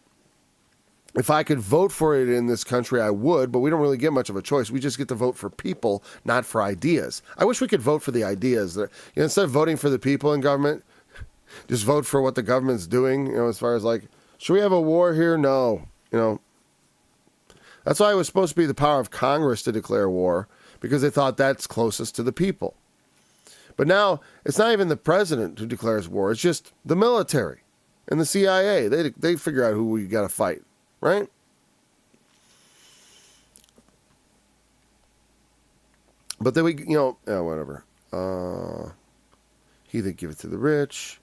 if I could vote for it in this country, I would, but we don't really get much of a choice. We just get to vote for people, not for ideas. I wish we could vote for the ideas. Instead of voting for the people in government, just vote for what the government's doing, as far as like, should we have a war here? No. That's why it was supposed to be the power of Congress to declare war, because they thought that's closest to the people. But now, it's not even the president who declares war. It's just the military and the CIA. They figure out who we got to fight. Right? But then whatever. He that giveth to the rich.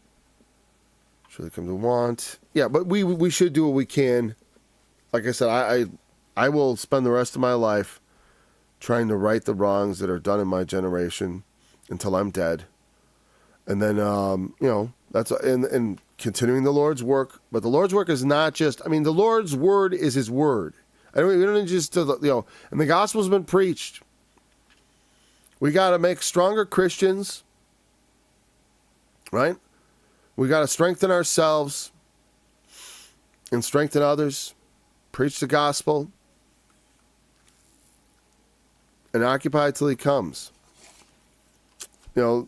Should they come to want? Yeah, but we should do what we can. Like I said, I will spend the rest of my life trying to right the wrongs that are done in my generation until I'm dead. And then, that's and continuing the Lord's work. But the Lord's work is not just, the Lord's word is his word. We don't just, and the gospel's been preached. We got to make stronger Christians, right? We got to strengthen ourselves and strengthen others, preach the gospel, and occupy till he comes. But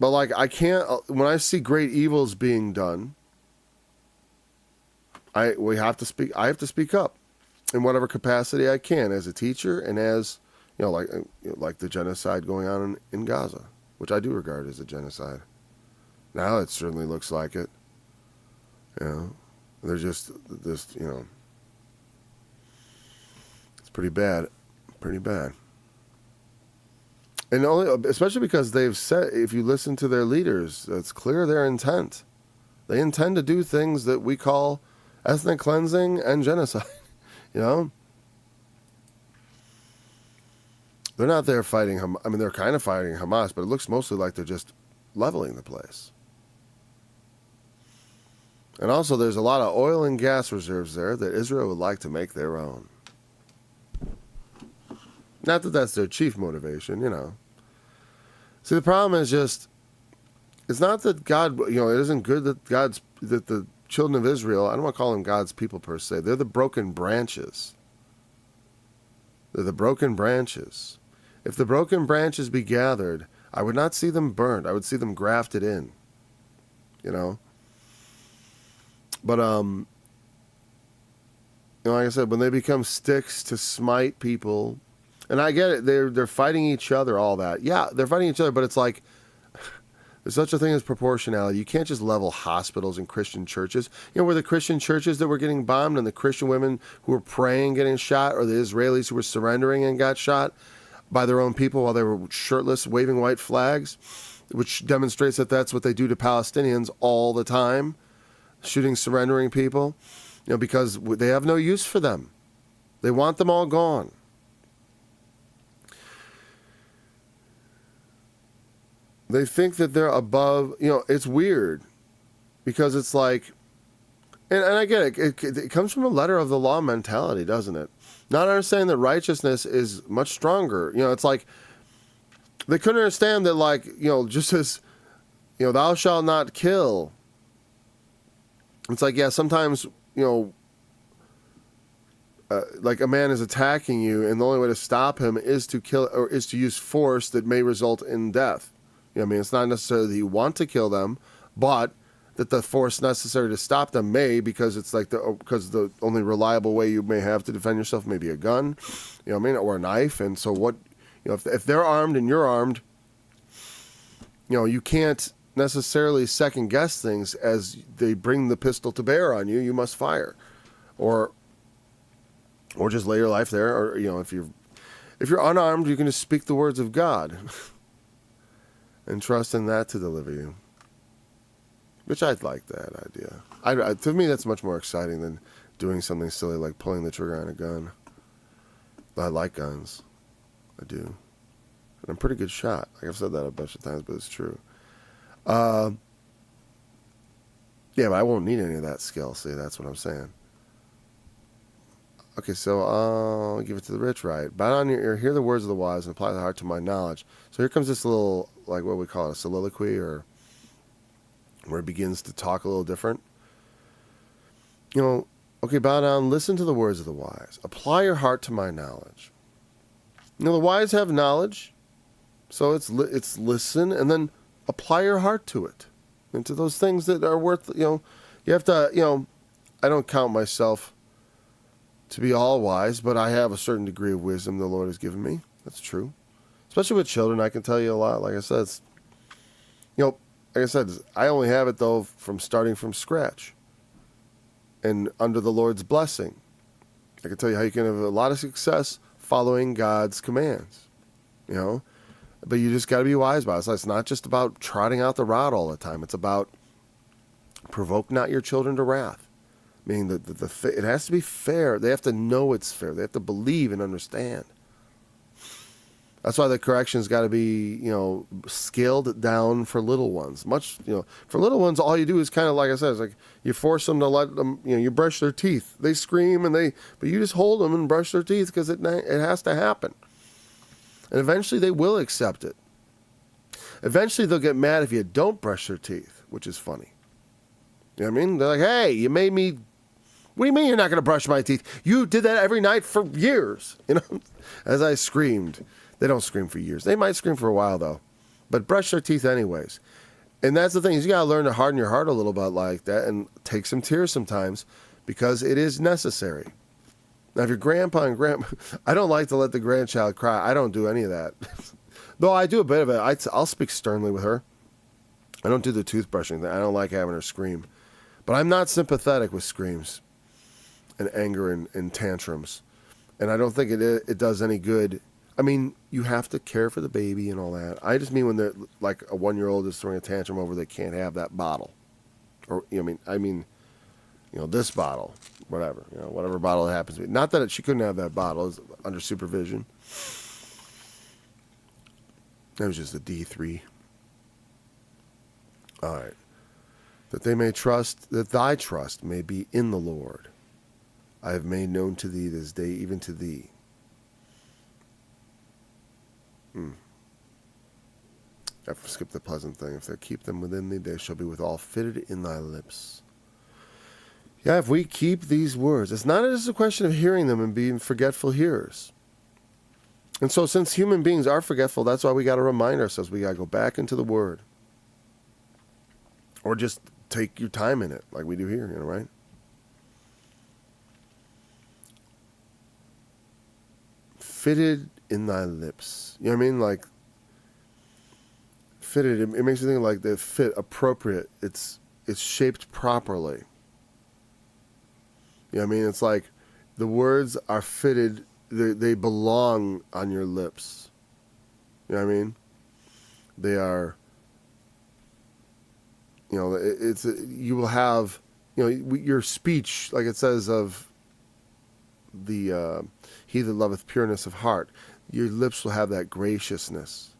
like I can't, when I see great evils being done, I have to speak up in whatever capacity I can as a teacher and as, like the genocide going on in Gaza, which I do regard as a genocide. Now it certainly looks like it. They're just it's pretty bad. And especially because they've said, if you listen to their leaders, it's clear their intent. They intend to do things that we call ethnic cleansing and genocide. They're not there fighting they're kind of fighting Hamas, but it looks mostly like they're just leveling the place. And also, there's a lot of oil and gas reserves there that Israel would like to make their own. Not that that's their chief motivation, See, the problem is just, it's not that God, it isn't good that that the children of Israel, I don't want to call them God's people per se, they're the broken branches. They're the broken branches. If the broken branches be gathered, I would not see them burned. I would see them grafted in, But, like I said, when they become sticks to smite people, and I get it, they're fighting each other, all that. Yeah, they're fighting each other, but it's like, there's such a thing as proportionality. You can't just level hospitals and Christian churches. Were the Christian churches that were getting bombed and the Christian women who were praying getting shot, or the Israelis who were surrendering and got shot by their own people while they were shirtless, waving white flags, which demonstrates that that's what they do to Palestinians all the time, shooting surrendering people, because they have no use for them. They want them all gone. They think that they're above, it's weird because it's like, and I get it, it comes from a letter of the law mentality, doesn't it? Not understanding that righteousness is much stronger. It's like, they couldn't understand that, like, just as, thou shalt not kill. It's like, yeah, sometimes, like a man is attacking you and the only way to stop him is to kill, or is to use force that may result in death. It's not necessarily that you want to kill them, but that the force necessary to stop them may, because it's like because the only reliable way you may have to defend yourself may be a gun, or a knife. And so what, if they're armed and you're armed, you can't necessarily second guess things as they bring the pistol to bear on you. You must fire, or just lay your life there, or if you're unarmed, you can just speak the words of God. And trust in that to deliver you. Which I'd like that idea. To me, that's much more exciting than doing something silly like pulling the trigger on a gun. But I like guns. I do. And I'm a pretty good shot. Like I've said that a bunch of times, but it's true. Yeah, but I won't need any of that skill. See, that's what I'm saying. Okay, so I'll give it to the rich, right? Bow down your ear, hear the words of the wise, and apply the heart to my knowledge. So here comes this little, like what we call it, a soliloquy, or where it begins to talk a little different. Okay, bow down, listen to the words of the wise. Apply your heart to my knowledge. The wise have knowledge, so it's listen, and then apply your heart to it, and to those things that are worth, you have to, I don't count myself to be all wise, but I have a certain degree of wisdom the Lord has given me. That's true. Especially with children, I can tell you a lot. Like I said, I only have it, though, from starting from scratch and under the Lord's blessing. I can tell you how you can have a lot of success following God's commands, But you just got to be wise about it. So it's not just about trotting out the rod all the time. It's about Provoke not your children to wrath. Meaning that it has to be fair. They have to know it's fair. They have to believe and understand. That's why the correction's got to be, scaled down for little ones. For little ones, all you do is kind of, like I said, it's like you force them to let them, you brush their teeth. They scream but you just hold them and brush their teeth because it has to happen. And eventually they will accept it. Eventually they'll get mad if you don't brush their teeth, which is funny. You know what I mean? They're like, hey, you made me. What do you mean you're not going to brush my teeth? You did that every night for years. As I screamed. They don't scream for years. They might scream for a while, though. But brush their teeth anyways. And that's the thing, is you got to learn to harden your heart a little bit like that and take some tears sometimes because it is necessary. Now, if your grandpa and grandma... I don't like to let the grandchild cry. I don't do any of that. Though I do a bit of it. I'll speak sternly with her. I don't do the toothbrushing thing. I don't like having her scream. But I'm not sympathetic with screams and anger and tantrums. And I don't think it does any good. I mean, you have to care for the baby and all that. I just mean when they're like a 1-year-old is throwing a tantrum over they can't have that bottle. Or, this bottle, whatever. Whatever bottle it happens to be. Not that she couldn't have that bottle. It's under supervision. That was just a D3. All right. That thy trust may be in the Lord. I have made known to thee this day, even to thee. I've skipped the pleasant thing. If they keep them within thee, they shall be withal fitted in thy lips. Yeah, if we keep these words, it's not just a question of hearing them and being forgetful hearers. And so since human beings are forgetful, that's why we got to remind ourselves. We got to go back into the Word. Or just take your time in it, like we do here, right? Fitted in thy lips. You know what I mean? Like, fitted, it makes you think like the fit, appropriate. It's shaped properly. You know what I mean? It's like the words are fitted, they belong on your lips. You know what I mean? They are, you will have, your speech, like it says of the he that loveth pureness of heart, your lips will have that graciousness.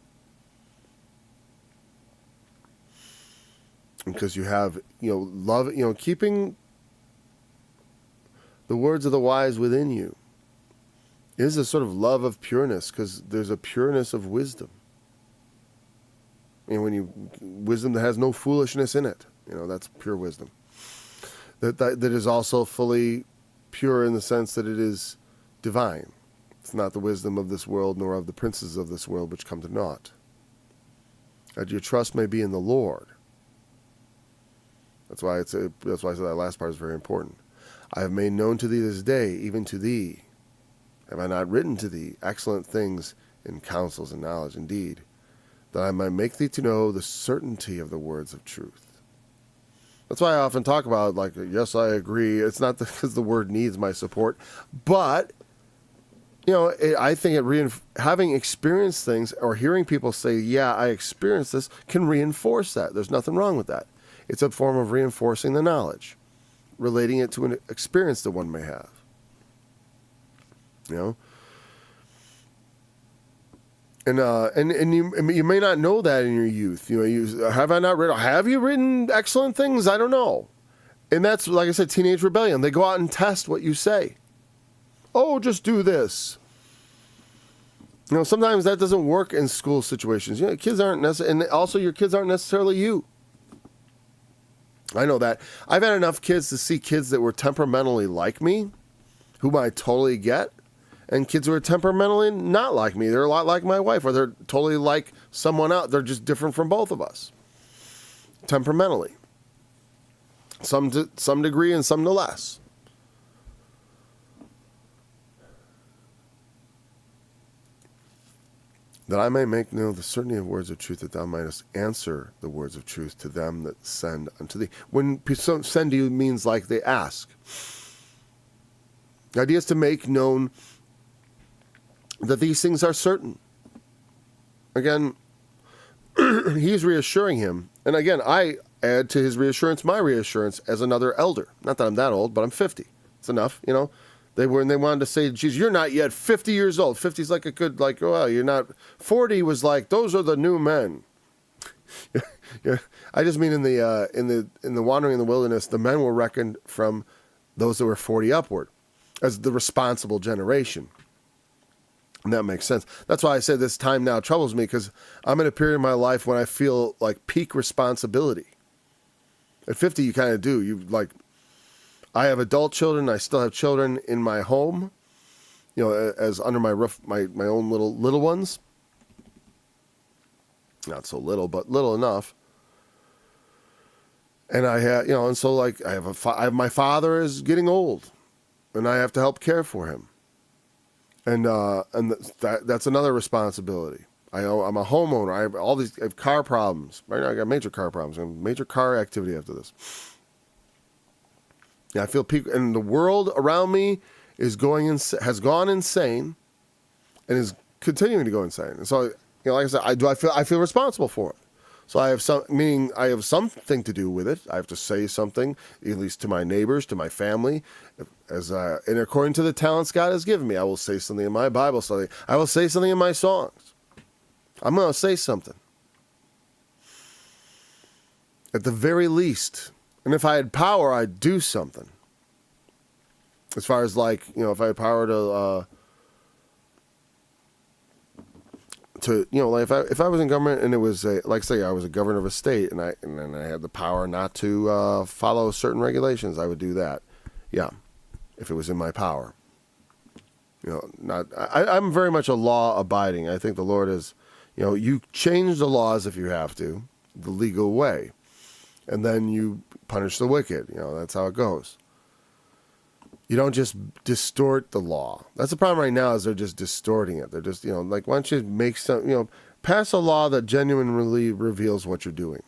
Because you have, love, keeping the words of the wise within you is a sort of love of pureness, because there's a pureness of wisdom. And wisdom that has no foolishness in it, that's pure wisdom. That is also fully pure in the sense that it is divine. It's not the wisdom of this world, nor of the princes of this world, which come to naught. That your trust may be in the Lord. That's why I said that last part is very important. I have made known to thee this day, even to thee, have I not written to thee excellent things in counsels and knowledge indeed, that I might make thee to know the certainty of the words of truth. That's why I often talk about, like, yes, I agree. It's not because the word needs my support, but, I think having experienced things or hearing people say, yeah, I experienced this, can reinforce that. There's nothing wrong with that. It's a form of reinforcing the knowledge, relating it to an experience that one may have. And you may not know that in your youth. Have I not read? Have you written excellent things? I don't know. And that's, like I said, teenage rebellion. They go out and test what you say. Oh, just do this. Sometimes that doesn't work in school situations. Kids aren't necessarily, and also your kids aren't necessarily you. I know that. I've had enough kids to see kids that were temperamentally like me, whom I totally get, and kids who are temperamentally not like me. They're a lot like my wife, or they're totally like someone else. They're just different from both of us, temperamentally. Some to some degree and some to less. That I may make known the certainty of words of truth, that thou mightest answer the words of truth to them that send unto thee. When send you means like they ask. The idea is to make known that these things are certain. Again, he's reassuring him. And again, I add to his reassurance my reassurance as another elder. Not that I'm that old, but I'm 50. It's enough, you know. They wanted to say, geez, you're not yet 50 years old. 50 is like a good, like, well, you're not. 40 was like, those are the new men. Yeah. I just mean in the wandering in the wilderness, the men were reckoned from those that were 40 upward as the responsible generation. And that makes sense. That's why I said this time now troubles me, because I'm in a period of my life when I feel like peak responsibility. At 50, you kind of do. You like, I have adult children. I still have children in my home, you know, as under my roof, my own little ones. Not so little, but little enough. And I have, you know, and so like I have my father is getting old, and I have to help care for him. And that's another responsibility. I'm a homeowner. I have car problems. Right now I got major car problems. I have major car activity after this. Yeah, I feel peak, and the world around me has gone insane, and is continuing to go insane. And so, you know, like I said, I feel responsible for it. So I have something to do with it. I have to say something, at least to my neighbors, to my family, and according to the talents God has given me. I will say something in my Bible study. I will say something in my songs. I'm going to say something. At the very least. And if I had power, I'd do something. As far as like, you know, if I had power to you know, like if I was in government and it was like say I was a governor of a state and I had the power not to follow certain regulations, I would do that. Yeah, if it was in my power. You know, I'm very much a law abiding. I think the Lord is, you know, you change the laws if you have to, the legal way, and then you punish the wicked. You know, that's how it goes. You don't just distort the law. That's the problem right now, is they're just distorting it. They're just, you know, like, why don't you make some, you know, pass a law that genuinely reveals what you're doing.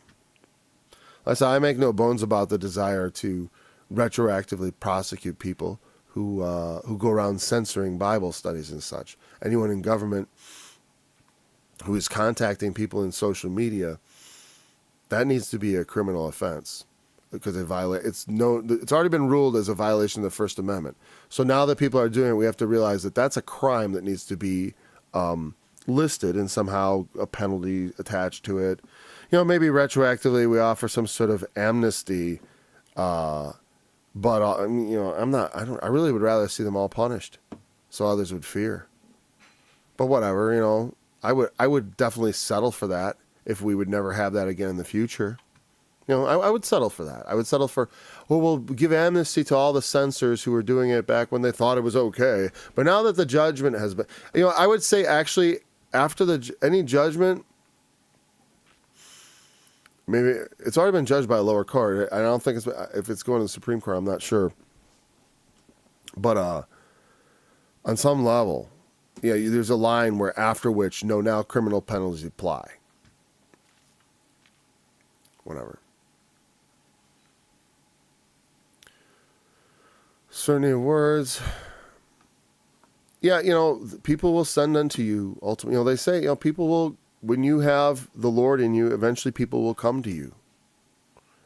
Like I said, I make no bones about the desire to retroactively prosecute people who go around censoring Bible studies and such. Anyone in government who is contacting people in social media, that needs to be a criminal offense. Because it's already been ruled as a violation of the First Amendment. So now that people are doing it, we have to realize that that's a crime that needs to be listed and somehow a penalty attached to it. You know, maybe retroactively we offer some sort of amnesty, but you know, I really would rather see them all punished, so others would fear. But whatever, you know, I would definitely settle for that if we would never have that again in the future. You know, I would settle for that. I would settle for, well, we'll give amnesty to all the censors who were doing it back when they thought it was okay. But now that the judgment has been, you know, I would say actually after any judgment, maybe it's already been judged by a lower court. I don't think if it's going to the Supreme Court, I'm not sure. But on some level, yeah, there's a line where after which, no, now criminal penalties apply. Whatever. Certain words. Yeah, you know, people will send unto you ultimately. You know, they say, you know, people will, when you have the Lord in you, eventually people will come to you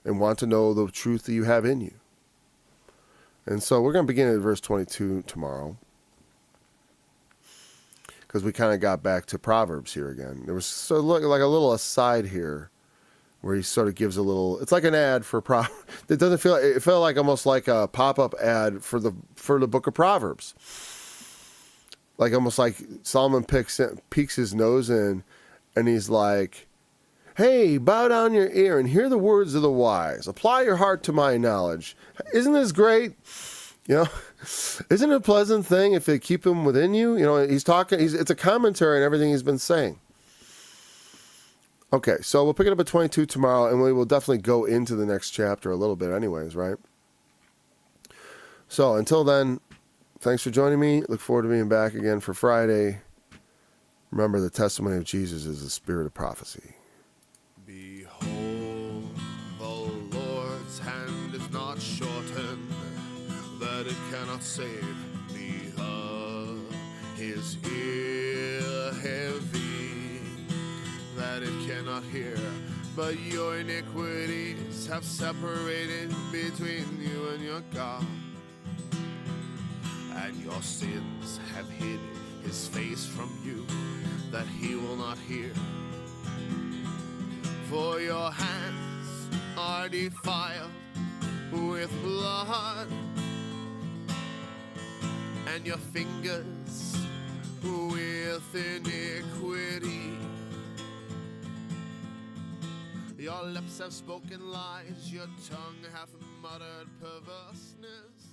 and want to know the truth that you have in you. And so we're going to begin at verse 22 tomorrow, because we kind of got back to Proverbs here again. There was sort of like a little aside here, where he sort of gives a little, it's like an ad for it doesn't feel, it felt like almost like a pop-up ad for the book of Proverbs. Like almost like Solomon peeks his nose in, and he's like, hey, bow down your ear and hear the words of the wise. Apply your heart to my knowledge. Isn't this great? You know, isn't it a pleasant thing if they keep him within you? You know, it's a commentary on everything he's been saying. Okay, so we'll pick it up at 22 tomorrow, and we will definitely go into the next chapter a little bit anyways, right? So until then, thanks for joining me. Look forward to being back again for Friday. Remember, the testimony of Jesus is the spirit of prophecy. Behold, the Lord's hand is not shortened, that it cannot save, neither his ear heavy, that it cannot hear. But your iniquities have separated between you and your God, and your sins have hid his face from you, that he will not hear. For your hands are defiled with blood, and your fingers with iniquity. Your lips have spoken lies, your tongue hath muttered perverseness.